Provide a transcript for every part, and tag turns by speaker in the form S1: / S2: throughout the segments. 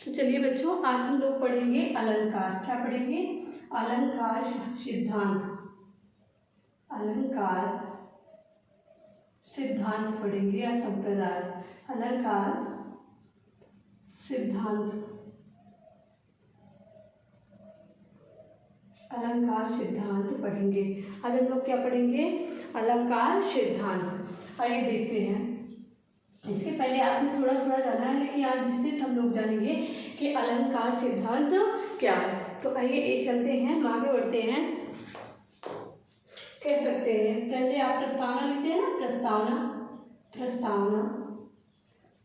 S1: तो चलिए बच्चों, आज हम लोग पढ़ेंगे अलंकार। क्या पढ़ेंगे? अलंकार सिद्धांत। अलंकार सिद्धांत पढ़ेंगे या संप्रदाय। अलंकार सिद्धांत। अलंकार सिद्धांत पढ़ेंगे। आज हम लोग क्या पढ़ेंगे? अलंकार सिद्धांत। आइए देखते हैं। इसके पहले आपने थोड़ा थोड़ा जाना है, लेकिन आज विस्तृत हम लोग जानेंगे कि अलंकार सिद्धांत क्या है। तो आइए चलते हैं, आगे बढ़ते हैं। कह सकते हैं पहले आप प्रस्तावना लिखते हैं ना, प्रस्तावना। प्रस्तावना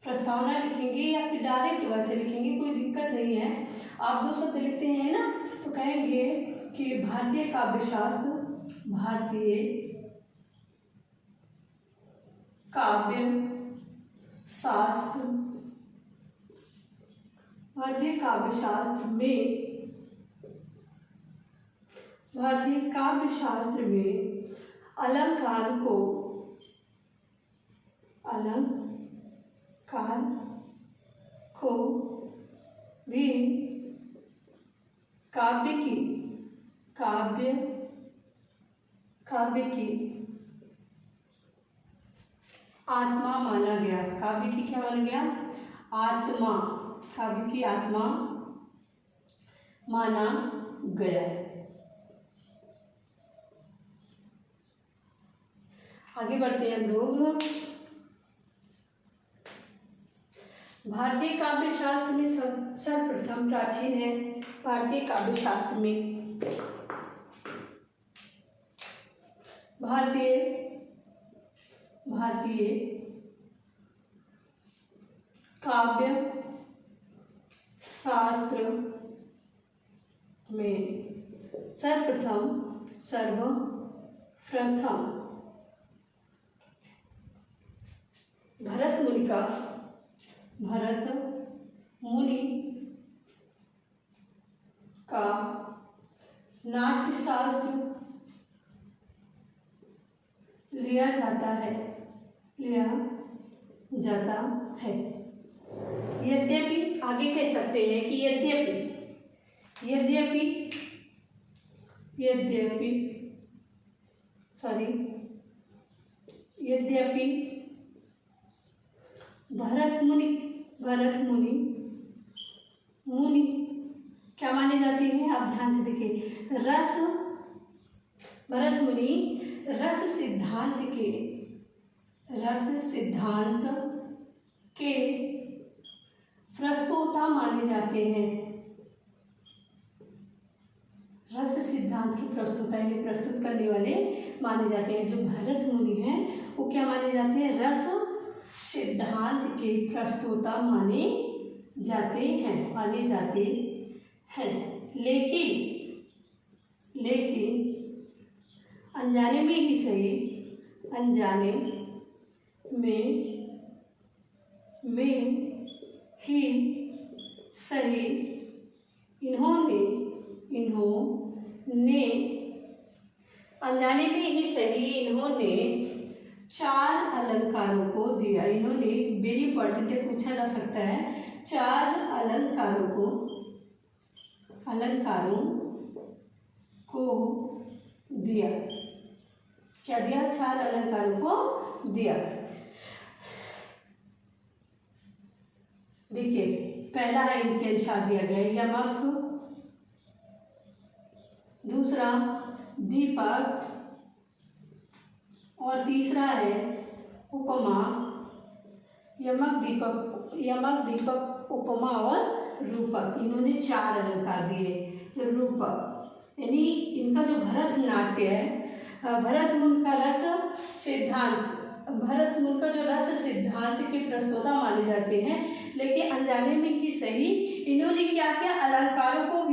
S1: प्रस्तावना लिखेंगे या फिर डायरेक्ट वैसे लिखेंगे, कोई दिक्कत नहीं है। आप जो शब्द लिखते हैं ना, तो कहेंगे कि भारतीय काव्यशास्त्र, भारतीय काव्य शास्त्र, भारतीय काव्य शास्त्र में, भारतीय काव्य शास्त्र में अलंकार को, अलंकार को भी काव्य की, काव्य की आत्मा माना गया। काव्य की क्या माना गया? आत्मा। काव्य की आत्मा माना गया। आगे बढ़ते हैं हम लोग। भारतीय काव्य शास्त्र में सर्वप्रथम प्राचीन है। भारतीय काव्य शास्त्र में भारतीय काव्य शास्त्र में सर्वप्रथम भरत मुनि का नाट्यशास्त्र लिया जाता है। यद्यपि, आगे कह सकते हैं कि यद्यपि भरत मुनि क्या माने जाते हैं? आप ध्यान से देखिए। भरत मुनि रस सिद्धांत के प्रस्तोता माने जाते हैं। रस सिद्धांत के प्रस्तोता यानी प्रस्तुत करने वाले माने जाते हैं। जो भरत मुनि हैं वो क्या माने जाते हैं? रस सिद्धांत के प्रस्तोता माने जाते हैं। लेकिन अनजाने में ही सही इन्होंने चार अलंकारों को दिया। इन्होंने, वेरी इंपॉर्टेंट है, पूछा जा सकता है। चार अलंकारों को दिया। क्या दिया? चार अलंकारों को दिया। देखिए, पहला है इनके अनुसार दिया गया यमक, दूसरा दीपक, और तीसरा है उपमा। यमक, दीपक, उपमा और रूपक। इन्होंने चार अलंकार दिए। रूपक यानी इनका जो भरतनाट्य है, भरत मुनि का जो रस सिद्धांत के प्रस्तोता माने जाते हैं। लेकिन अनजाने में ही सही इन्होंने क्या किया? अलंकारों को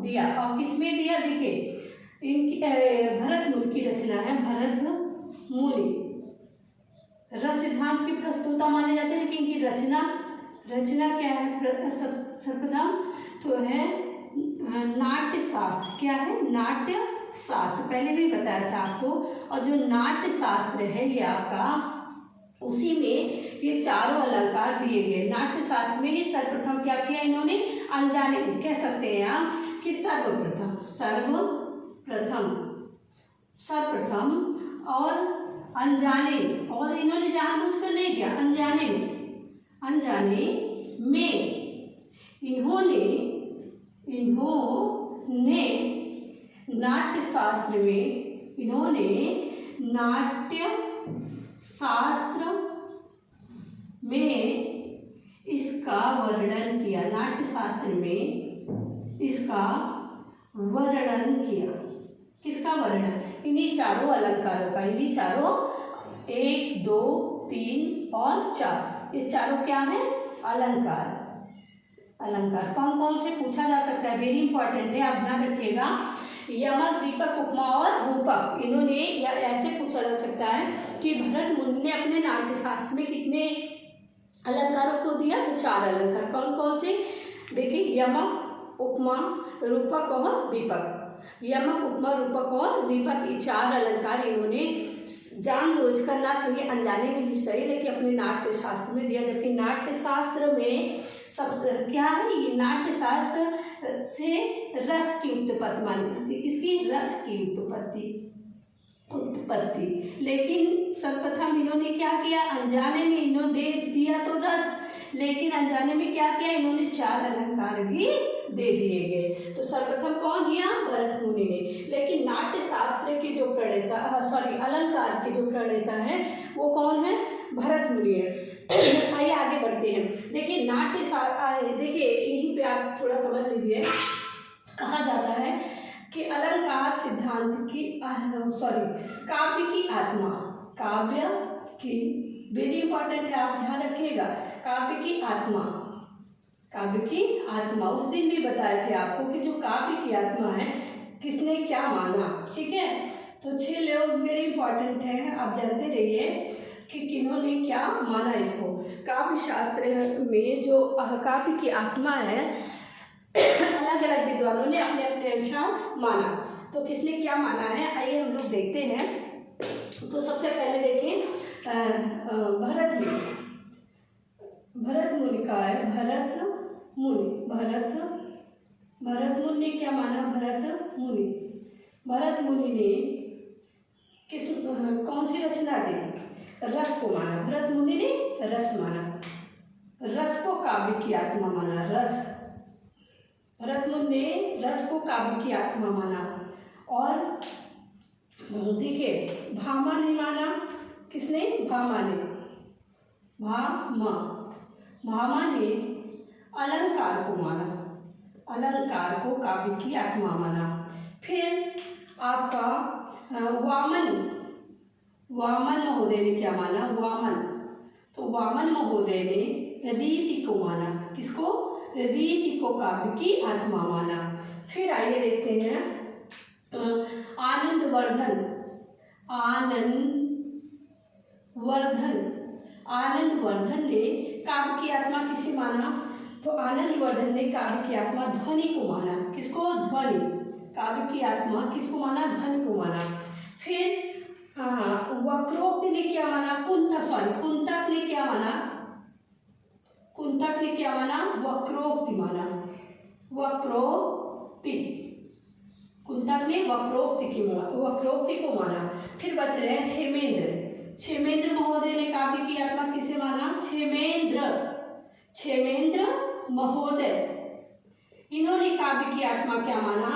S1: दिया। और किसमें दिया? देखिए, इनकी भरत मुनि की रचना है। भरत मुनि रस सिद्धांत के प्रस्तोता माने जाते हैं, लेकिन इनकी रचना क्या है? सर्वप्रथम तो है नाट्य शास्त्र। क्या है? नाट्य शास्त्र। पहले भी बताया था आपको। और जो नाट्य शास्त्र है ये आपका उसी में ये चारों अलंकार दिए गए। नाट्य शास्त्र में ही सर्वप्रथम क्या किया इन्होंने, अनजाने कह सकते हैं आप कि सर्वप्रथम और अनजाने में, और इन्होंने जानबूझकर नहीं किया, अनजाने में इन्होंने नाट्य शास्त्र में इसका वर्णन किया। नाट्य शास्त्र में इसका वर्णन किया। किसका वर्णन, इन्हीं चारों अलंकारों का। इन्हीं चारों 1 2 3 और 4, ये चारों क्या है, अलंकार। कौन कौन से पूछा जा सकता है, वेरी इंपॉर्टेंट है, आप ध्यान रखिएगा। यमक, दीपक, उपमा और रूपक, इन्होंने या ऐसे पूछा जा सकता है कि भरत मुनि ने अपने नाट्य शास्त्र में कितने अलंकारों को दिया, तो 4 अलंकार। कौन कौन से, देखिए, यमक, उपमा, रूपक और दीपक। यमक, उपमा, रूपक और दीपक, ये 4 अलंकार इन्होंने जानबूझकर ना सही, अनजाने में ही सही, लेकिन अपने नाट्य शास्त्र में दिया। जबकि नाट्य शास्त्र में सब क्या है, ये नाट्य शास्त्र से रस की उत्पत्ति मानी जाती है। किसकी, रस की उत्पत्ति। लेकिन सर्वप्रथम इन्होंने क्या किया, अनजाने में इन्होंने दे दिया तो रस, लेकिन अनजाने में क्या किया, इन्होंने 4 अलंकार भी दे दिए गए। तो सर्वप्रथम कौन दिया, भरत मुनि ने। लेकिन नाट्य शास्त्र की जो प्रणेता, अलंकार के जो प्रणेता है वो कौन है, भरत मुनि है। आइए आगे बढ़ते हैं। देखिए नाट्य शास्त्र, देखिए यहीं पे आप थोड़ा समझ लीजिए। कहा जाता है कि अलंकार सिद्धांत की काव्य की आत्मा, काव्य की, वेरी इंपॉर्टेंट है, आप ध्यान रखिएगा, काव्य की आत्मा। उस दिन भी बताए थे आपको कि जो काव्य की आत्मा है किसने क्या माना, ठीक है। तो 6 लोग वेरी इंपॉर्टेंट हैं, आप जानते रहिए कि किन्होंने क्या माना इसको। काव्य शास्त्र में जो काव्य की आत्मा है, अलग अलग विद्वानों ने अपने अपने अनुसार माना। तो किसने क्या माना है, आइए हम लोग देखते हैं। तो सबसे पहले देखें भरत मुनि का है, भरत मुनि ने क्या माना, भरत मुनि ने कौन सी रचना दी, रस को माना। भरत मुनि ने रस माना, रस को काव्य की आत्मा माना। भरत मुनि ने रस को काव्य की आत्मा माना। और देखिए भामा ने माना, किसने, भामा ने अलंकार को माना, अलंकार को काव्य की आत्मा माना। फिर आपका वामन महोदय ने क्या माना, तो वामन महोदय ने रीति को माना। किसको, रीति को काव्य की आत्मा माना। फिर आइए देखते हैं आनंदवर्धन ने काव्य की आत्मा किसे माना, तो आनंदवर्धन ने काव्य की आत्मा ध्वनि को माना। किसको, ध्वनि, काव्य की आत्मा किसको माना, ध्वनि को माना। फिर वक्रोक्त ने क्या माना, कुंतक ने क्या माना, वक्रोक्ति माना, कुंतक ने वक्रोक्ति को माना। फिर बच रहे हैं क्षेमेंद्र महोदय ने काव्य की आत्मा किसे माना, क्षेमेंद्र महोदय, इन्होंने काव्य की आत्मा क्या माना,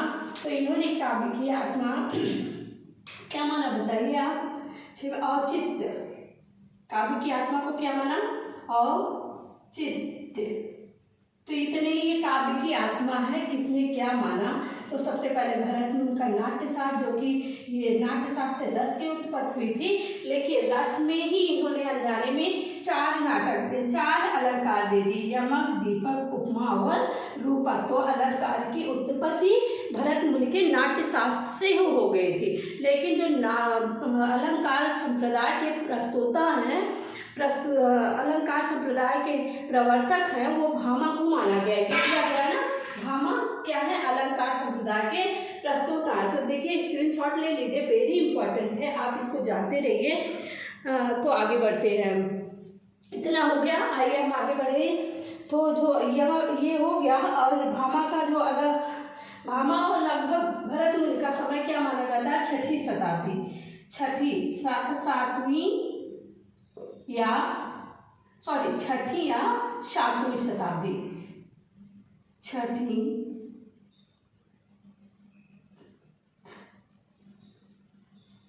S1: तो इन्होंने काव्य की आत्मा क्या माना, बताइए आप, औचित्य, काव्य की आत्मा को क्या माना, औचित्य। तो इतने ये काव्य की आत्मा है, किसने क्या माना। तो सबसे पहले भरत मुनि का नाट्य शास्त्र, जो कि ये नाट्य शास्त्र रस की उत्पत्ति हुई थी, लेकिन रस में ही इन्होंने अनजाने में 4 अलंकार दे दी, यमक, दीपक, उपमा और रूपक। तो अलंकार की उत्पत्ति भरत मुनि के नाट्य शास्त्र से हो गई थी। लेकिन जो अलंकार संप्रदाय के प्रस्तोता हैं, अलंकार संप्रदाय के प्रवर्तक हैं, वो भामा को माना गया है। क्या गया ना, भामा क्या है, अलंकार संप्रदाय के प्रस्तोता है। तो देखिए स्क्रीनशॉट ले लीजिए, वेरी इंपॉर्टेंट है, आप इसको जानते रहिए। तो आगे बढ़ते हैं। आइए हम आगे बढ़े। तो जो ये हो गया, और भामा का जो अगर भामा और लगभग भरत मुनि का समय क्या माना जाता है? छठी शताब्दी, छठी या सातवीं शताब्दी,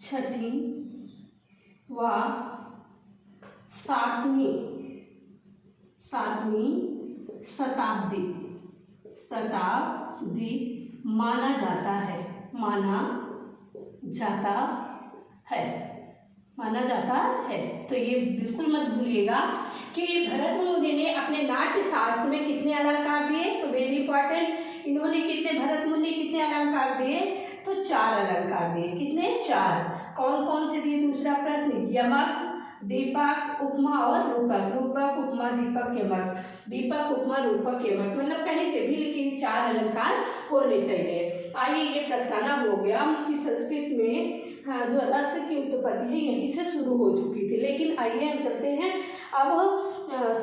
S1: छठी व सातवीं शताब्दी माना जाता है, तो ये बिल्कुल मत भूलिएगा कि भरत मुनि ने अपने नाट्य शास्त्र में कितने अलंकार दिए, तो वेरी इंपॉर्टेंट। इन्होंने भरत मुनि कितने अलंकार दिए? तो 4 अलंकार दिए। कितने? 4। कौन कौन से दिए? दूसरा प्रश्न, यमक, दीपक, उपमा और रूपक। रूपक, उपमा, दीपक, यमक। दीपक, उपमा, रूपक, यमक, मतलब कहीं से भी लेकिन 4 अलंकार होने चाहिए। आइए, ये प्रस्तावना हो गया कि संस्कृत में जो रस की उत्पत्ति है यहीं से शुरू हो चुकी थी। लेकिन आइए हम चलते हैं अब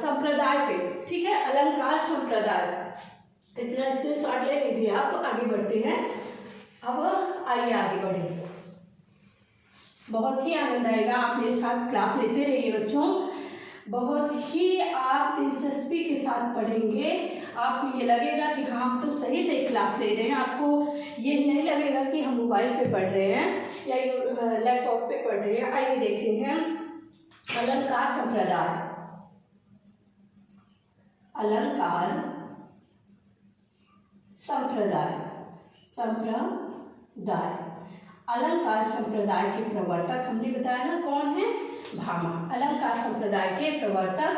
S1: संप्रदाय पे, ठीक है, अलंकार संप्रदाय। इतना स्क्रीनशॉट ले लीजिए आप, तो आगे बढ़ते हैं। अब आइए आगे बढ़े, बहुत ही आनंद आएगा। आप मेरे साथ क्लास लेते रहिए बच्चों, बहुत ही आप दिलचस्पी के साथ पढ़ेंगे। आपको ये लगेगा कि हाँ हम तो सही से क्लास ले रहे हैं, आपको ये नहीं लगेगा कि हम मोबाइल पे पढ़ रहे हैं या लैपटॉप पे पढ़ रहे हैं। आइए देखते हैं अलंकार संप्रदाय। अलंकार संप्रदाय, अलंकार संप्रदाय के प्रवर्तक हमने बताया ना कौन है? भामा। अलंकार संप्रदाय के प्रवर्तक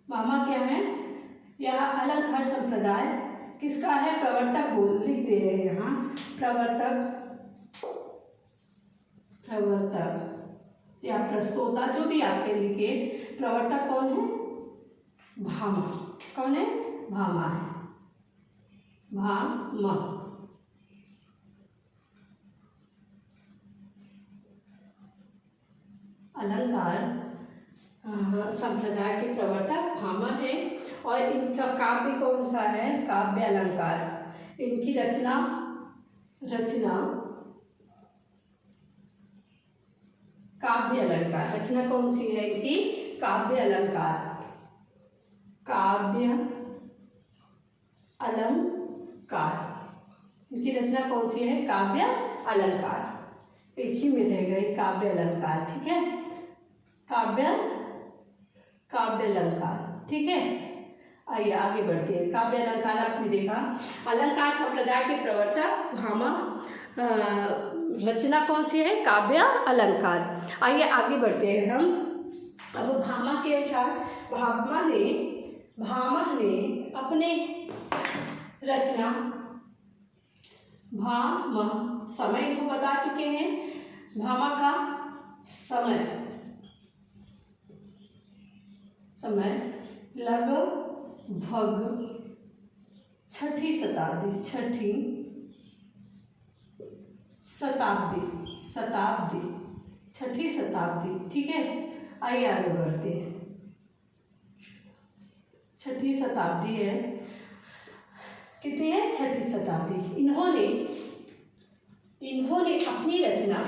S1: भामा क्या है? यह अलंकार संप्रदाय किसका है? प्रवर्तक लिख दे रहे हैं यहाँ, प्रवर्तक या प्रस्तोता, जो भी आपके लिखे। प्रवर्तक कौन है? भामा। कौन है? भामा है, भामा। अलंकार संप्रदाय के प्रवर्तक भामा है। और इनका काव्य कौन सा है? काव्य अलंकार। इनकी रचना काव्य अलंकार। रचना कौन सी है इनकी? काव्य अलंकार। काव्य अलंकार, इनकी रचना कौन सी है? काव्य अलंकार। एक ही में रह गए, काव्य अलंकार, ठीक है, काव्य अलंकार, ठीक है। आइए आगे बढ़ते हैं। काव्य अलंकार आपने देखा, अलंकार संप्रदाय के प्रवर्तक भामा, रचना कौन सी है? काव्य अलंकार। आइए आगे बढ़ते हैं हम। अब भामा के अनुसार भामा ने अपने रचना भामा, समय को बता चुके हैं। भामा का समय लगभग छठी शताब्दी, ठीक है। आइए आगे बढ़ते हैं। छठी शताब्दी है, कितनी है? छठी शताब्दी। इन्होंने अपनी रचना,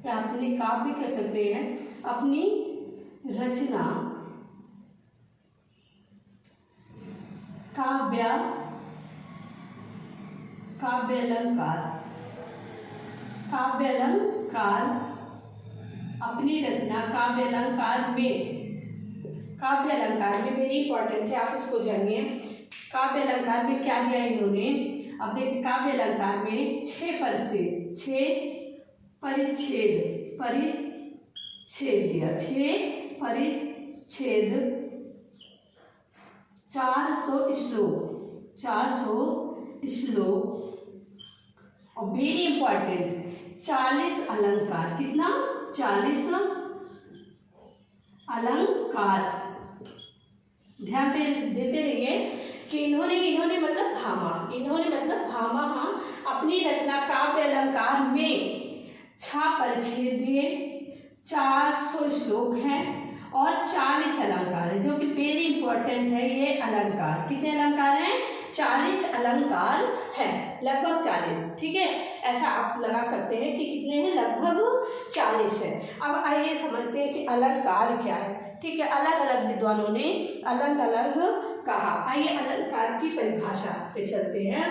S1: या अपने काव्य कह सकते हैं, अपनी रचना काव्य अलंकार, अपनी रचना काव्य अलंकार में वेरी इंपॉर्टेंट है, आप इसको जानिए। काव्य अलंकार में क्या दिया इन्होंने? अब देखिए, काव्य अलंकार में 6 परिच्छेद दिया, 6 परिच्छेद, 400 श्लोक और वेरी इंपॉर्टेंट 40 अलंकार। कितना? 40 अलंकार। ध्यान देते रहिए कि इन्होंने मतलब भामा अपनी रचना काव्य अलंकार में 6 परिच्छेद दिए, 400 श्लोक हैं और 40 अलंकार है, जो कि वेरी इंपॉर्टेंट है। ये अलंकार कितने अलंकार हैं? 40 अलंकार हैं, लगभग 40। ठीक है, ऐसा आप लगा सकते हैं कि कितने हैं, लगभग 40 है। अब आइए समझते हैं कि अलंकार क्या है। ठीक है, अलग अलग विद्वानों ने अलग अलग कहा। आइए अलंकार की परिभाषा पे चलते हैं।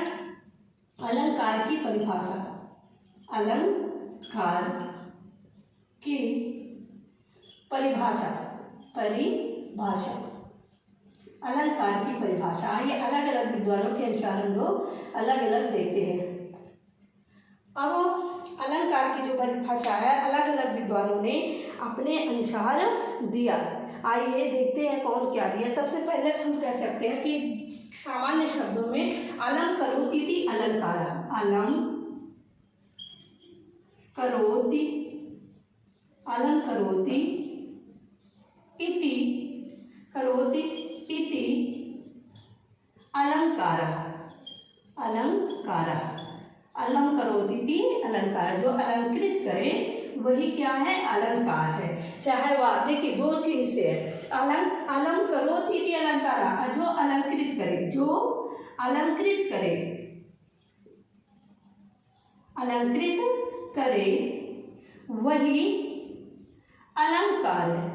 S1: अलंकार की परिभाषा, अलंकार की परिभाषा, अलंकार की परिभाषा। आइए अलग अलग विद्वानों के अनुसार हम लोग अलग अलग देखते हैं। अब अलंकार की जो परिभाषा है अलग अलग विद्वानों ने अपने अनुसार दिया। आइए देखते हैं कौन क्या दिया। सबसे पहले हम कह सकते हैं कि सामान्य शब्दों में अलंकरोति इति अलंकारा, अलंकरोति इति अलंकारा, अलंकरोति इति अलंकारा। जो अलंकृत करे वही क्या है, अलंकार है। चाहे वह देखिए 2 चीज से है, अलंकरोति इति अलंकारा, जो अलंकृत करे वही अलंकार है।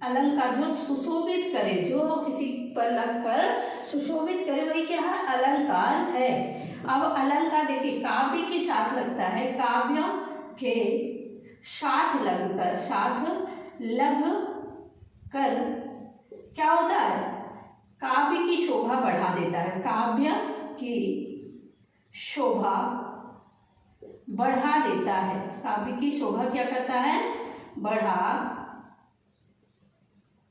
S1: अलंकार जो सुशोभित करे, जो किसी पर लगकर सुशोभित करे वही क्या है, अलंकार है। अब अलंकार देखिए काव्य के साथ लगता है, काव्य के साथ लग कर क्या होता है, काव्य की शोभा बढ़ा देता है, काव्य की शोभा बढ़ा देता है। काव्य की शोभा क्या करता है, बढ़ा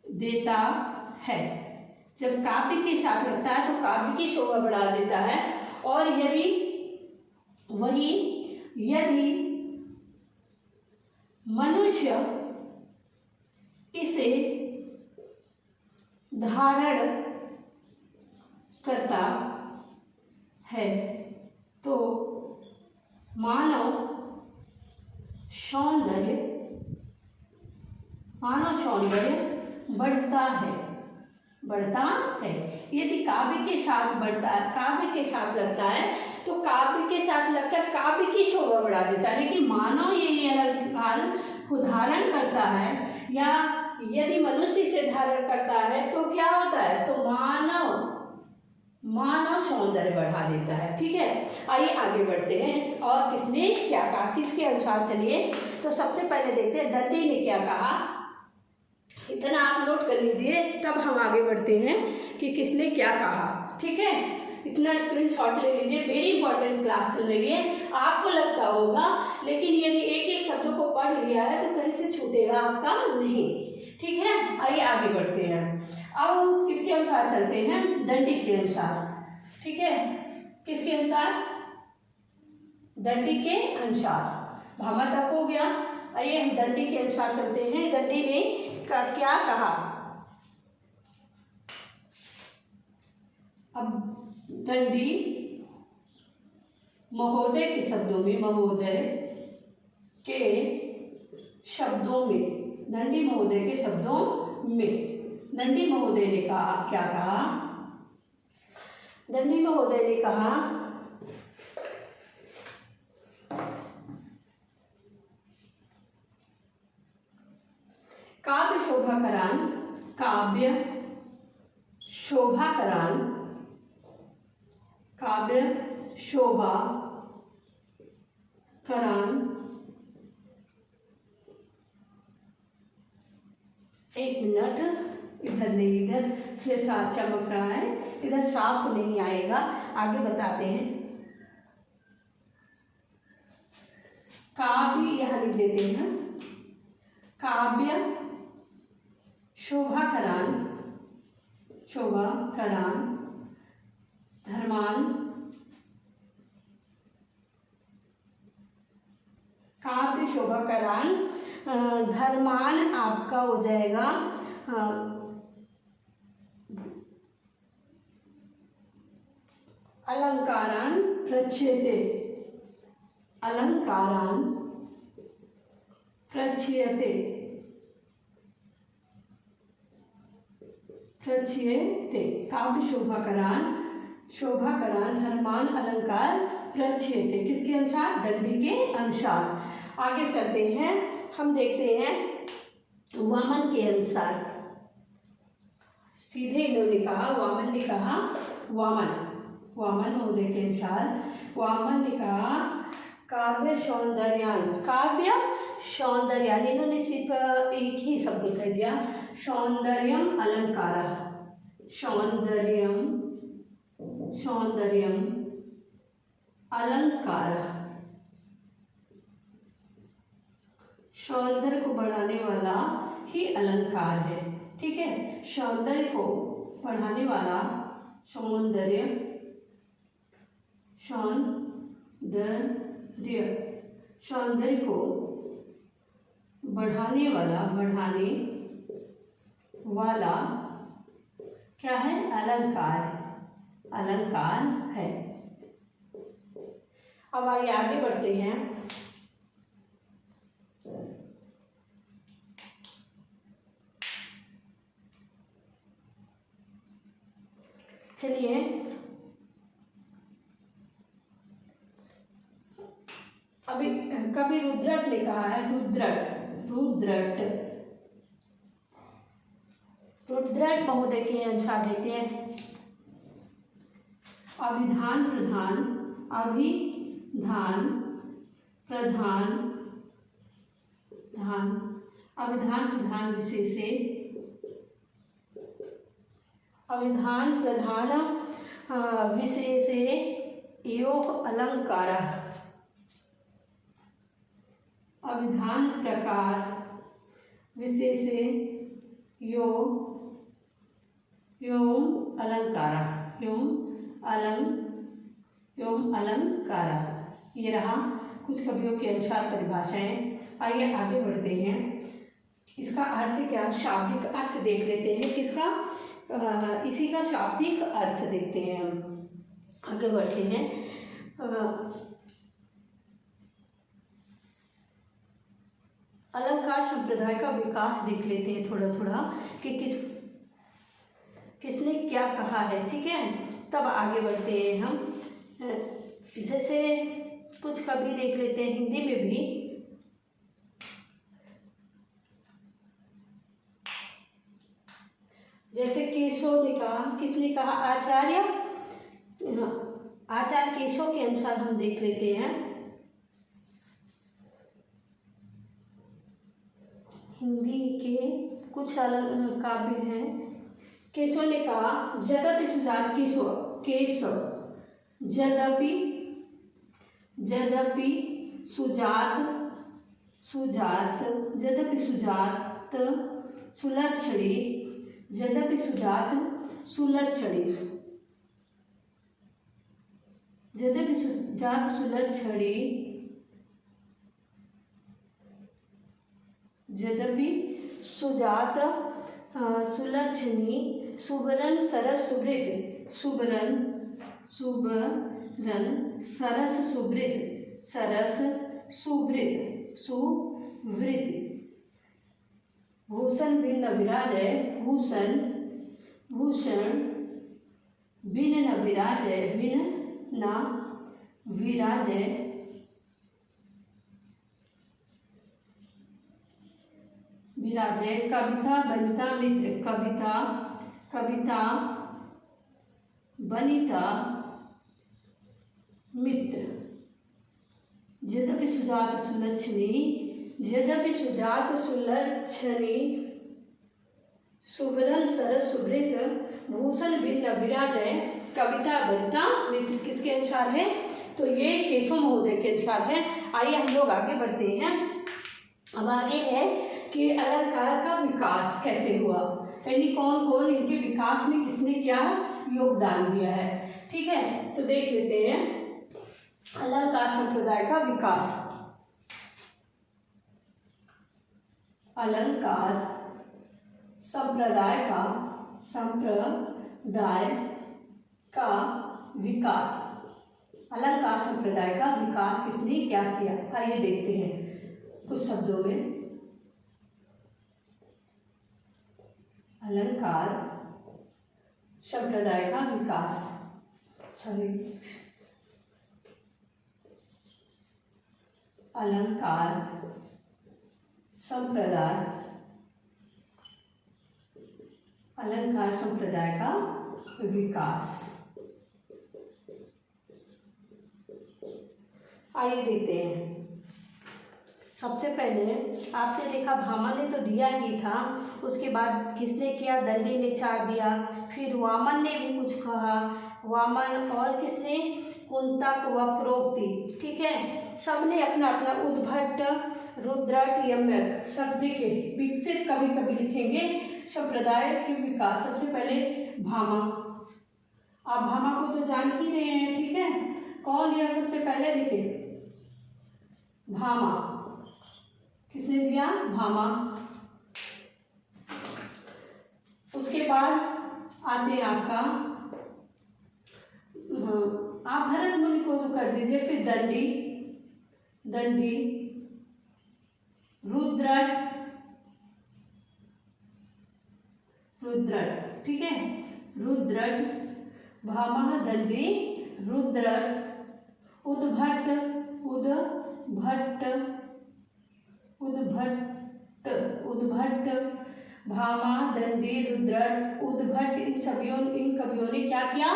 S1: देता है। जब काव्य के साथ लगता है तो काव्य की शोभा बढ़ा देता है। और यदि मनुष्य इसे धारण करता है तो मानव सौंदर्य बढ़ता है। यदि काव्य के साथ लगता है तो काव्य के साथ लगकर काव्य की शोभा बढ़ा देता है। लेकिन मानव ये अलंकार को धारण करता है या यदि मनुष्य इसे धारण करता है तो क्या होता है, तो मानव सौंदर्य बढ़ा देता है। ठीक है, आइए आगे बढ़ते हैं और किसने क्या कहा, किसके अनुसार। चलिए तो सबसे पहले देखते हैं दंडी ने क्या कहा। इतना आप नोट कर लीजिए, तब हम आगे बढ़ते हैं कि किसने क्या कहा। ठीक है, इतना स्क्रीनशॉट ले लीजिए, वेरी इंपॉर्टेंट क्लास चल रही है। आपको लगता होगा, लेकिन यदि एक एक शब्दों को पढ़ लिया है तो कहीं से छूटेगा आपका नहीं। ठीक है, आइए आगे बढ़ते हैं। अब किसके अनुसार चलते हैं, दंडी के अनुसार। ठीक है, किसके अनुसार, दंडी के अनुसार। भामा तक हो गया, आइए हम दंडी के अनुसार चलते हैं। दंडी ने क्या कहा। अब दंडी महोदय के शब्दों में, दंडी महोदय के शब्दों में दंडी महोदय ने कहा, क्या कहा, दंडी महोदय ने कहा काव्य शोभाकरण एक मिनट, इधर नहीं, इधर फिर साफ चमक रहा है, इधर साफ नहीं आएगा, आगे बताते हैं। काव्य यहाँ लिख देते हैं, काव्य शोभाकरण धर्मान, काव्य शोभाकरण धर्मान आपका हो जाएगा अलंकारान प्रच्यते, अलंकारान प्रच्यते, प्रच्यते। काव्य शोभाकरान, शोभाकरान धर्मान अलंकार प्रच्यते, किसके अनुसार? दंडी के अनुसार। आगे चलते हैं, हम देखते हैं वामन के अनुसार। सीधे इन्होंने कहा, वामन ने कहा, वामन महोदय के अनुसार वामन ने कहा काव्य सौंदर्यान, काव्य सौंदर्यान, इन्होंने सिर्फ एक ही शब्द कह दिया, सौंदर्यम अलंकार, सौंदर्यम, सौंदर्यम अलंकार, सौंदर्य को बढ़ाने वाला ही अलंकार है। ठीक है, सौंदर्य को बढ़ाने वाला, सौंदर्य, सौंदर्य, सौंदर्य को बढ़ाने वाला, बढ़ाने वाला क्या है? अलंकार, अलंकार है। अब आइए आगे बढ़ते हैं। चलिए अभी कवि रुद्रट ने कहा है, रुद्रट, रुद्रट, रुद्रट महोदय के अनुसार देते हैं अभिधान प्रधान, अभिधान प्रधान, धान, अभिधान प्रधान विषय से, अभिधान प्रधान विषय से एवं अलंकार, अभिधान प्रकार विषय से यो अलंकार, अलंकार। ये रहा कुछ कवियों के अनुसार परिभाषाएं। आइए आगे बढ़ते हैं। इसका अर्थ क्या? शाब्दिक अर्थ देख लेते हैं। किसका? इसी का शाब्दिक अर्थ देखते हैं हम। आगे बढ़ते हैं। अलंकार संप्रदाय का विकास देख लेते हैं थोड़ा थोड़ा कि किसने क्या कहा है। ठीक है, तब आगे बढ़ते हैं हम। जैसे कुछ कवि देख लेते हैं हिंदी में भी। जैसे केशव ने कहा, किसने कहा? आचार्य, आचार्य केशव के अनुसार हम देख लेते हैं। हिंदी के कुछ अलग काव्य हैं। केशव ने कहा यद्यपि सुजात, केशव यद्यपि सुजात, यद्यपि सुजात सुलक्षणी, यद्यपि सुजात सुलक्षणी, यद्यपि सुजात सुलक्षणी, यद्यपि सुजात सुलक्षणी, सुबरन सरस सुवृत, सुबरन सरस सुवृत, सरस सुवृत, भूषण भिन्न विराजय, भूषण भिन्न न विराजय, भिन्न न विराजय, विराजय। कविता बनिता मित्र, कविता बनिता मित्र, यद्यपि सुजात सुलक्षणी, यद्यपि सुजात सुलक्षणी, सुवरन सरस सुवृत, भूषण भिन्न विराजय, कविता बनिता मित्र। किसके अनुसार है? तो ये केशव महोदय के अनुसार है। आइए हम लोग आगे बढ़ते हैं। अब आगे है कि अलंकार का विकास कैसे हुआ, यानी कौन कौन इनके विकास में किसने क्या योगदान दिया है। ठीक है, तो देख लेते हैं अलंकार संप्रदाय का विकास। अलंकार संप्रदाय का विकास, अलंकार संप्रदाय का विकास किसने क्या किया? आइए देखते हैं कुछ शब्दों में। अलंकार संप्रदाय का विकास, अलंकार संप्रदाय, अलंकार संप्रदाय का विकास। आइए देखते हैं। सबसे पहले आपने देखा भामा ने तो दिया ही था, उसके बाद किसने किया? दंडी ने 4 दिया, फिर वामन ने भी कुछ कहा, वामन और किसने? कुंतक, वक्रोक्ति, ठीक है। सबने अपना अपना उद्भट, रुद्रट, यम्यक सब देखे विकसित कभी कभी लिखेंगे संप्रदाय के विकास। सबसे पहले भामा, आप भामा को तो जान ही रहे हैं, ठीक है। कौन दिया सबसे पहले? देखिए भामा, किसने दिया? भामा। उसके बाद आते हैं आपका, आप भरत मुनि को तो कर दीजिए, फिर दंडी, दंडी, रुद्रट, रुद्रट, ठीक है। रुद्रट, भामा, दंडी, रुद्रट, उद्भट, उद्भट, उद्भट, उद्भट, भामा, दंडी, रुद्रट, उद्भट, इन कवियों ने क्या किया?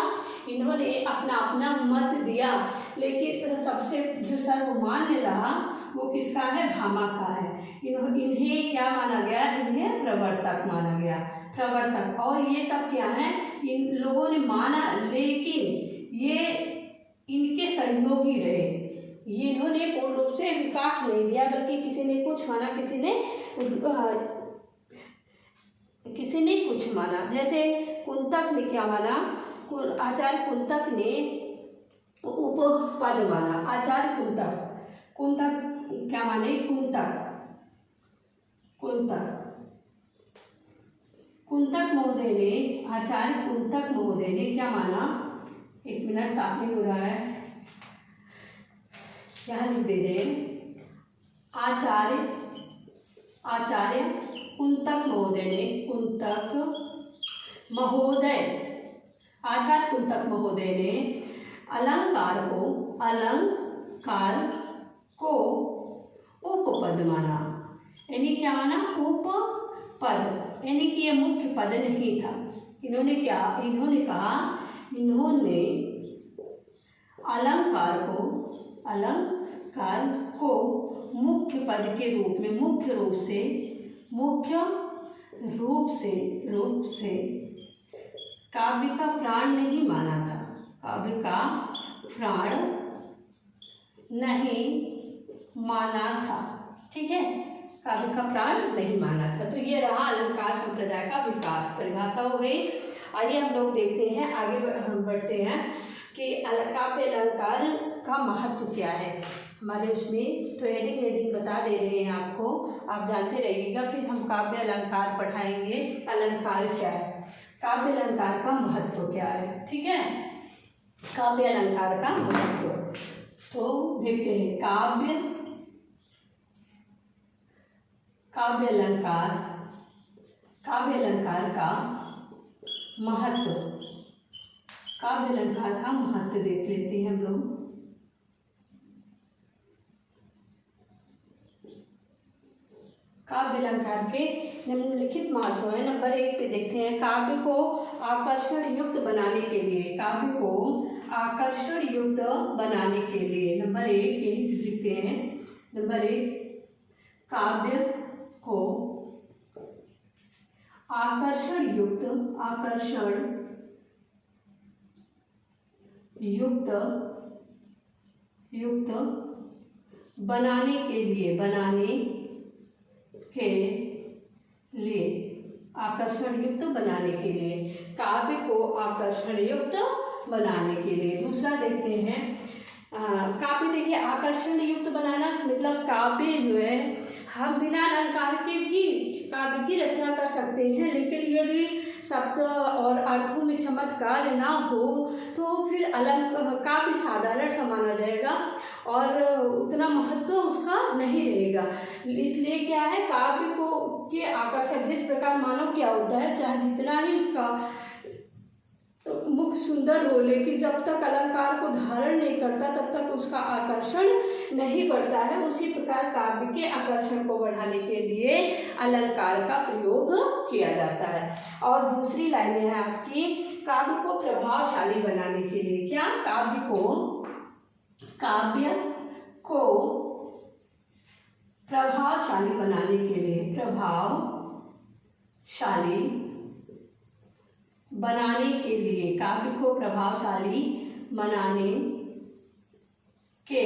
S1: इन्होंने अपना अपना मत दिया, लेकिन सबसे जो सर्वमान्य रहा वो किसका है? भामा का है। इन्हें क्या माना गया? इन्हें प्रवर्तक माना गया, प्रवर्तक। और ये सब क्या है? इन लोगों ने माना, लेकिन ये इनके सहयोगी रहे। ये इन्होंने पूर्ण रूप से विकास नहीं दिया, बल्कि किसी ने कुछ माना, किसी ने कुछ माना। जैसे कुंतक ने क्या माना? आचार्य कुंतक ने उपपद माना। आचार्य कुंतक, कुंतक क्या माने? कुंतक, कुंतक, कुंतक महोदय ने, आचार्य कुंतक महोदय ने क्या माना? 1 मिनट, साफ नहीं हो रहा है, यहाँ लिख दे रहे हैं। आचार्य कुंतक महोदय ने, कुंतक महोदय, आचार्य कुंतक महोदय ने अलंकार को उपपद माना। यानी क्या माना? उपपद, यानी कि ये मुख्य पद नहीं था। इन्होंने क्या? इन्होंने कहा, इन्होंने अलंकार को मुख्य पद के रूप में, मुख्य रूप से काव्य का प्राण नहीं माना था, काव्य का प्राण नहीं माना था, ठीक है। काव्य का प्राण नहीं माना था। तो ये रहा अलंकार संप्रदाय का विकास, परिभाषा हो गई। आइए हम लोग देखते हैं, आगे हम बढ़ते हैं कि काव्य अलंकार का महत्व क्या है हमारे उसमें। तो हेडिंग बता दे रहे हैं आपको, आप जानते रहिएगा। फिर हम काव्य अलंकार पढ़ाएंगे, अलंकार क्या है, काव्य अलंकार का महत्व क्या है, ठीक है। काव्य अलंकार का महत्व तो देखते हैं। काव्य अलंकार का महत्व, काव्य अलंकार का महत्व देख लेते हैं हम लोग। काव्य अलंकार के निम्नलिखित महत्व है। नंबर 1 पे देखते हैं, काव्य को आकर्षण युक्त बनाने के लिए, काव्य को आकर्षण युक्त बनाने के लिए। नंबर 1 यही से लिखते हैं। नंबर 1, काव्य को आकर्षण युक्त बनाने के लिए, आकर्षण युक्त बनाने के लिए, काव्य को आकर्षण युक्त बनाने के लिए। दूसरा देखते हैं, काव्य देखिए आकर्षण युक्त बनाना मतलब काव्य जो है हम बिना अलंकार के भी काव्य की रचना कर सकते हैं, लेकिन यदि शब्द और अर्थों में चमत्कार ना हो तो फिर काव्य साधारण सा माना जाएगा और उतना महत्व उसका नहीं रहेगा। इसलिए क्या है, काव्य को के आकर्षक जिस प्रकार मानव क्या होता है, चाहे जितना ही उसका मुख सुंदर हो, लेकिन जब तक अलंकार को धारण नहीं करता तब तक उसका आकर्षण नहीं बढ़ता है। उसी प्रकार काव्य के आकर्षण को बढ़ाने के लिए अलंकार का प्रयोग किया जाता है। और दूसरी लाइन है आपकी, काव्य को प्रभावशाली बनाने के लिए। क्या? काव्य को प्रभावशाली बनाने के लिए, प्रभावशाली बनाने के लिए, काव्य को प्रभावशाली बनाने के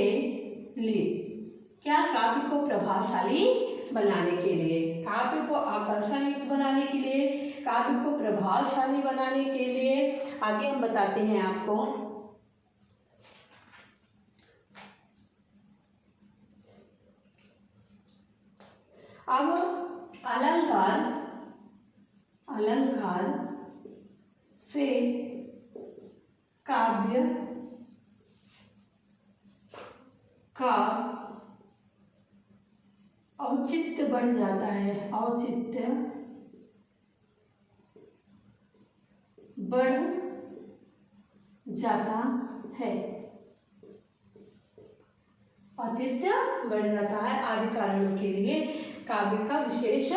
S1: लिए। क्या? काव्य को प्रभावशाली बनाने के लिए, काव्य को आकर्षण युक्त बनाने के लिए, काव्य को प्रभावशाली बनाने के लिए आगे हम बताते हैं आपको। अब अलंकार से काव्य का औचित्य बढ़ जाता है, औचित्य बढ़ जाता है, औचित्य बढ़ जाता है आदि कारणों के लिए काव्य का विशेष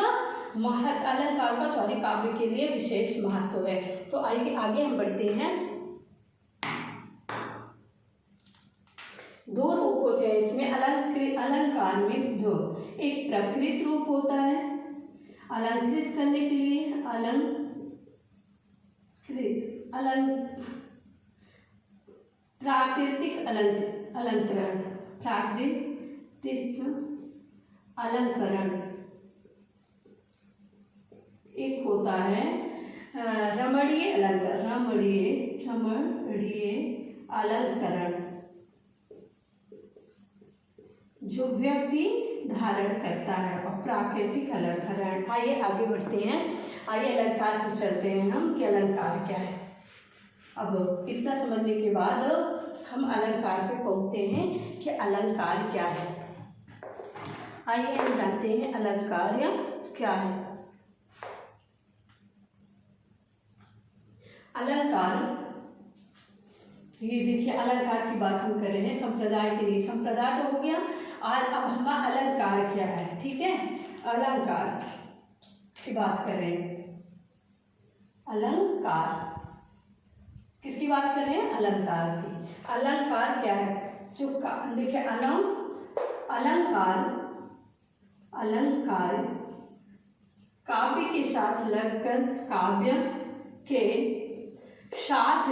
S1: काव्य के लिए विशेष महत्व है। तो आगे हम बढ़ते हैं। दो रूप होते हैं इसमें, अलंकार में दो, एक प्रकृत रूप होता है अलंकृत करने के लिए, प्राकृतिक अलंकरण, प्राकृतिक अलंकरण। एक होता है रमणीय अलंकरण, जो व्यक्ति धारण करता है, और प्राकृतिक अलंकरण। आइए आगे बढ़ते हैं, आइए अलंकार पर चलते हैं हम कि अलंकार क्या है। अब इतना समझने के बाद हम अलंकार पे पहुंचते हैं कि अलंकार क्या है। आइए हम जानते हैं अलंकार क्या है। अलंकार, ये देखिए अलंकार की बात हम कर रहे हैं संप्रदाय के लिए, संप्रदाय तो हो गया, और अब हम अलंकार क्या है, ठीक है, अलंकार की बात कर रहे हैं। अलंकार किसकी बात कर रहे हैं? अलंकार की। अलंकार क्या है? जो देखिए अलंकार काव्य के साथ लगकर, काव्य के साथ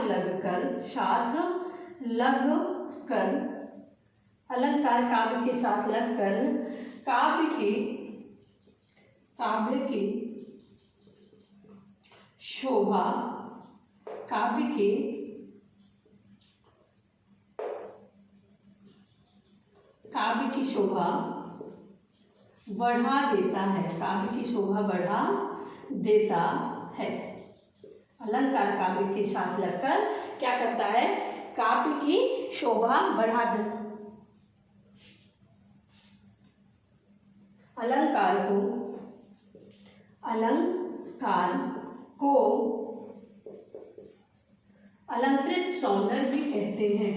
S1: लगकर अलंकार काव्य के साथ लगकर काव्य की शोभा, काव्य की शोभा बढ़ा देता है, काव्य की शोभा बढ़ा देता है। अलंकार काव्य के साथ लगकर क्या करता है? काव्य की शोभा बढ़ा देता। अलंकार को अलंकृत सौंदर्य भी कहते हैं।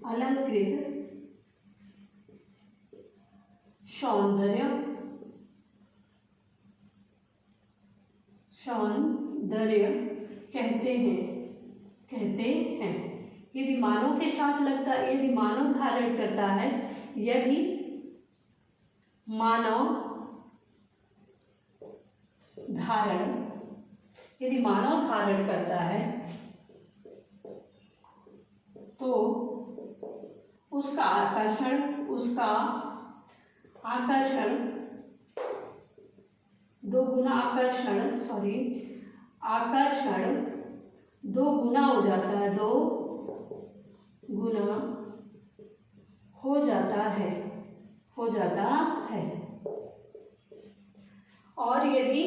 S1: अलंकृत सौंदर्य कहते हैं। यदि मानव के साथ लगता है, यदि मानव धारण करता है, यदि मानव धारण करता है तो उसका आकर्षण दो गुना हो जाता है, 2 गुना हो जाता है। और यदि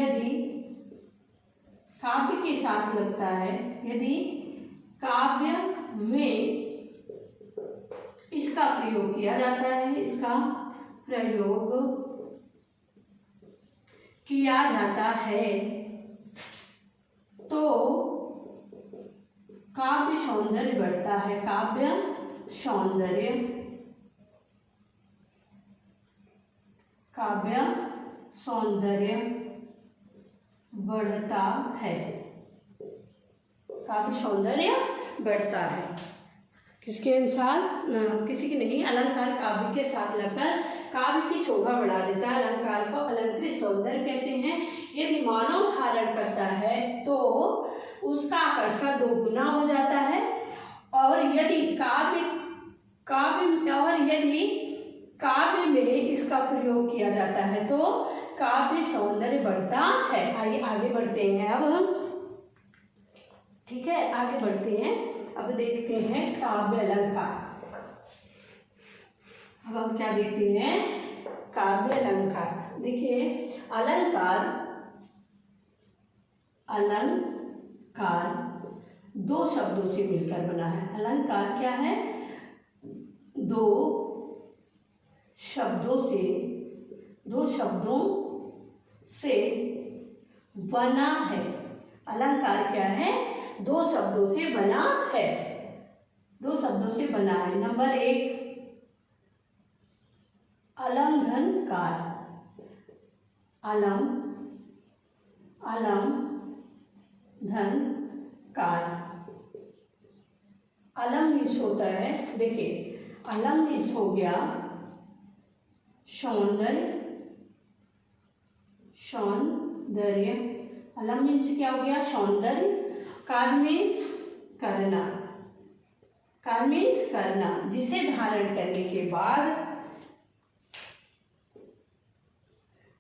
S1: यदि काव्य के साथ लगता है, यदि काव्य में इसका प्रयोग किया जाता है, इसका प्रयोग किया जाता है, तो काव्य सौंदर्य बढ़ता है। काव्य सौंदर्य, काव्य सौंदर्य बढ़ता है, काव्य सौंदर्य बढ़ता है। किसके अनुसार? किसी की नहीं, अलंकार काव्य के साथ लगकर काव्य की शोभा बढ़ा देता है। अलंकार को अलंकृत सौंदर्य कहते हैं। यदि मानव धारण करता है तो उसका आकर्षण दोगुना हो जाता है, और यदि काव्य में इसका प्रयोग किया जाता है तो काव्य सौंदर्य बढ़ता है। आइए आगे बढ़ते हैं अब हम, ठीक है, आगे बढ़ते हैं। अब देखते हैं काव्य अलंकार। अब हम क्या देखते हैं? काव्य अलंकार। देखिए, अलंकार दो शब्दों से मिलकर बना है। अलंकार क्या है? दो शब्दों से बना है। अलंकार क्या है? दो शब्दों से बना है, दो शब्दों से बना है। नंबर 1 अलंघनकार, अलंघनकार। अलम मीन्स होता है, देखिए, अलम मीन्स हो गया सौंदर्य। अलम मीन्स क्या हो गया? सौंदर्य। कार मीन्स करना, कार मीन्स करना, जिसे धारण करने के बाद,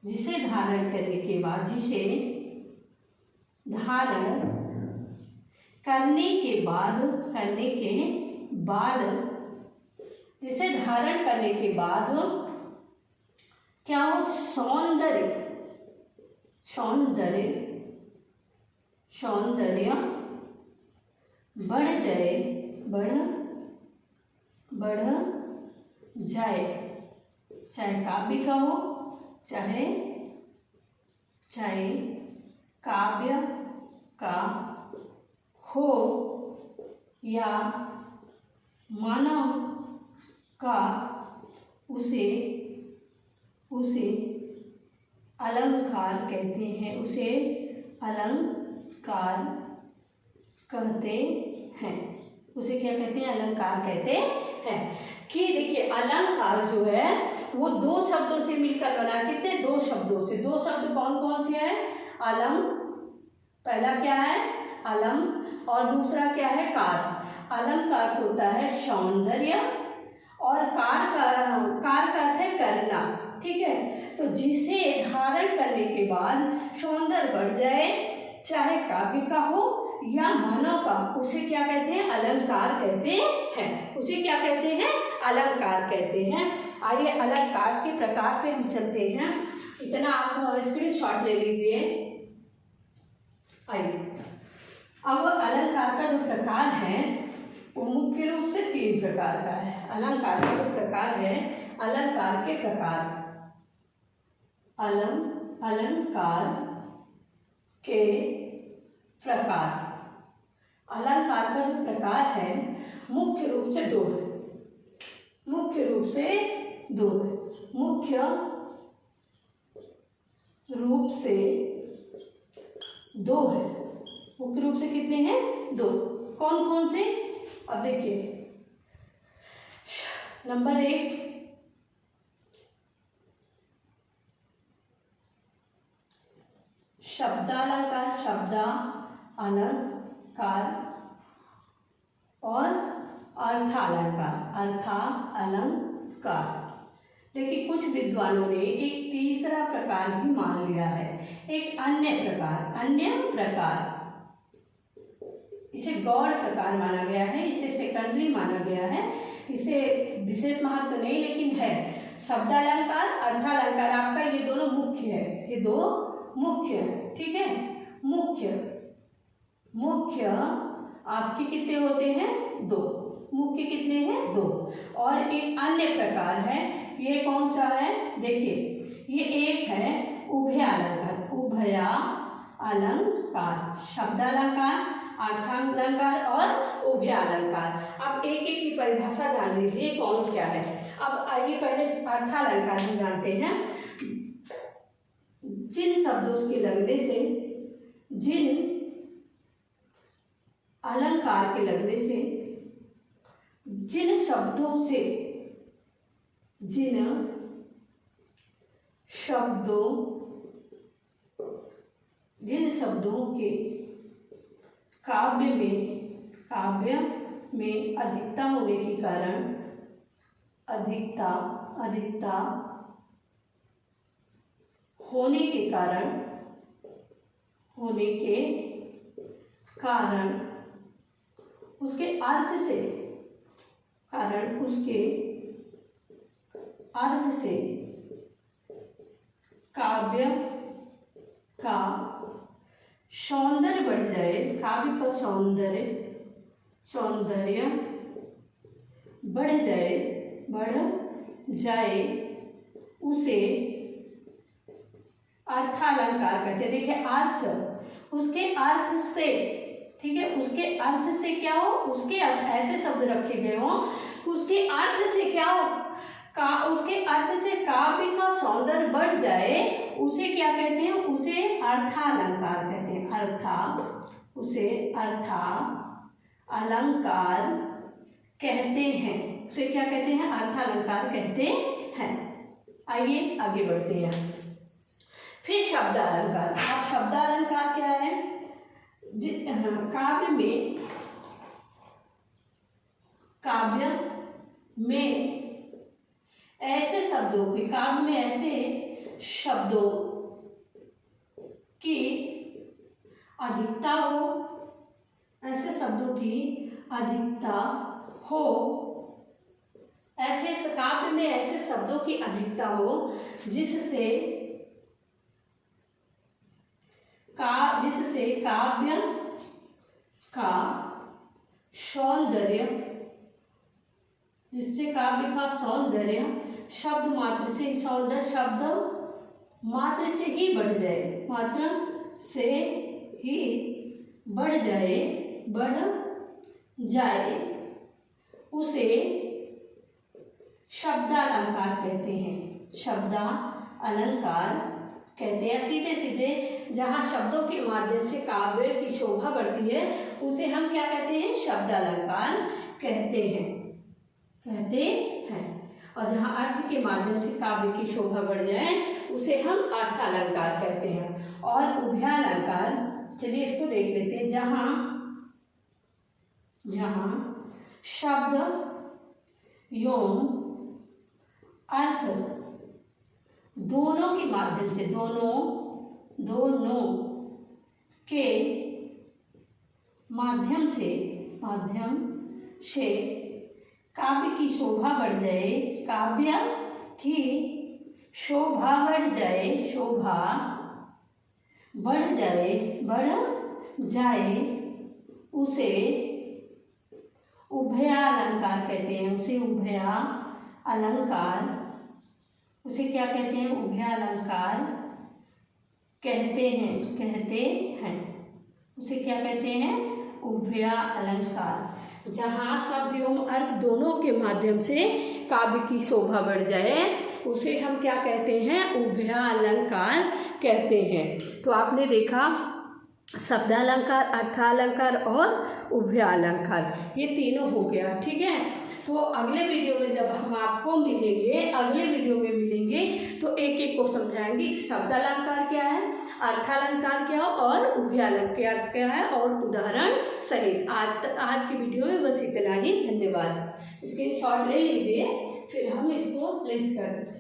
S1: जिसे धारण करने के बाद, जिसे धारण करने के बाद, जिसे धारण करने के बाद क्या हो? सौंदर्य बढ़ जाए, चाहे काव्य का हो, चाहे काव्य का हो या मानव का, उसे अलंकार कहते हैं, उसे अलंकार कहते हैं। उसे क्या कहते हैं? अलंकार कहते हैं। कि देखिए, अलंकार जो है वो दो शब्दों से मिलकर बना। कितने? दो शब्दों से। दो शब्द कौन कौन से हैं? अलम, पहला क्या है? अलम, और दूसरा क्या है? कार। अलम का अर्थ होता है सौंदर्य, और कार का अर्थ है करना, ठीक है। तो जिसे धारण करने के बाद सौंदर्य बढ़ जाए, चाहे काव्य का हो या मानव का, उसे क्या कहते हैं? अलंकार कहते हैं। उसे क्या कहते हैं? अलंकार कहते हैं। आइए अलंकार के प्रकार पे हम चलते हैं। इतना आप स्क्रीनशॉट ले लीजिए। आइए, अब अलंकार का जो प्रकार है वो मुख्य रूप से 3 प्रकार का है। अलंकार का जो प्रकार है, अलंकार के प्रकार, अलंकार के प्रकार। अलंकार का जो प्रकार है मुख्य रूप से 2 है, मुख्य रूप से 2 है, मुख्य रूप से 2 है। मुख्य रूप से कितने हैं? 2। कौन कौन से? अब देखिए, नंबर 1 शब्दालंकार, अलंकार, और अर्थालंकार, अर्थालंकार। देखिए, कुछ विद्वानों ने एक तीसरा प्रकार भी मान लिया है, एक अन्य प्रकार। इसे गौड़ प्रकार माना गया है, इसे सेकेंडरी माना गया है, इसे विशेष महत्व नहीं लेकिन है। शब्दालंकार, अर्थालंकार, आपका ये दोनों मुख्य है, ये 2 मुख्य, ठीक है, मुख्य, मुख्य आपके कितने होते हैं? 2, मुख्य कितने हैं? 2। और एक अन्य प्रकार है, ये कौन सा है? देखिए, ये एक है उभयालंकार, उभयालंकार, शब्दालंकार, अर्थालंकार और उभयालंकार। अब एक एक की परिभाषा जान लीजिए कौन क्या है। अब आइए पहले अर्थालंकार भी जानते हैं। जिन शब्दों के लगने से, जिन अलंकार के लगने से, जिन शब्दों के काव्य में अधिकता होने के कारण, अधिकता होने के कारण उसके अर्थ से काव्य का सौंदर्य बढ़ जाए, काव्य का सौंदर्य बढ़ जाए, उसे अर्थालंकार कहते हैं। देखिए, अर्थ, उसके अर्थ से, ठीक है, उसके अर्थ से क्या हो, उसके अर्थ ऐसे शब्द रखे गए हो, उसके अर्थ से क्या हो, उसके अर्थ से काव्य का सौंदर्य बढ़ जाए, उसे क्या कहते हैं? उसे अर्थालंकार कहते हैं। उसे अर्थालंकार कहते हैं। उसे क्या कहते हैं? अर्थालंकार कहते हैं। आइए आगे बढ़ते हैं। फिर शब्दालंकार। अब शब्दालंकार क्या है? काव्य में ऐसे शब्दों की, काव्य में ऐसे शब्दों की अधिकता हो, ऐसे शब्दों की अधिकता हो, ऐसे काव्य में ऐसे शब्दों की अधिकता हो जिससे काव्य का सौंदर्य, जिससे काव्य का सौंदर्य शब्द मात्र से, सौंदर्य शब्द मात्र से ही बढ़ जाए, मात्र से ही बढ़ जाए, उसे शब्दालंकार कहते हैं। शब्दालंकार कहते हैं। सीधे सीधे जहाँ शब्दों के माध्यम से काव्य की शोभा बढ़ती है, उसे हम क्या कहते हैं? शब्दालंकार कहते हैं। और जहाँ अर्थ के माध्यम से काव्य की शोभा बढ़ जाए, उसे हम अर्थालंकार कहते हैं। और उभयालंकार, चलिए इसको देख लेते हैं। जहाँ शब्द एवं अर्थ दोनों के माध्यम से, दोनों के माध्यम से काव्य की शोभा बढ़ जाए, काव्य की शोभा बढ़ जाए, उसे उभयालंकार कहते हैं। उसे उभयालंकार, उसे क्या कहते हैं? उभयालंकार कहते हैं। उसे क्या कहते हैं? उभयालंकार। जहाँ शब्द एवं अर्थ दोनों के माध्यम से काव्य की शोभा बढ़ जाए, उसे हम क्या कहते हैं? उभयालंकार कहते हैं। तो आपने देखा शब्दालंकार, अर्थालंकार और उभयालंकार, ये तीनों हो गया। ठीक है, तो अगले वीडियो में जब हम आपको मिलेंगे, तो एक एक को समझाएंगे। शब्दालंकार क्या है, अर्थालंकार क्या है और उभयालंकार क्या है, और उदाहरण सहित। आज की वीडियो में बस इतना ही। धन्यवाद। स्क्रीनशॉट ले लीजिए, फिर हम इसको लिस्ट कर देंगे।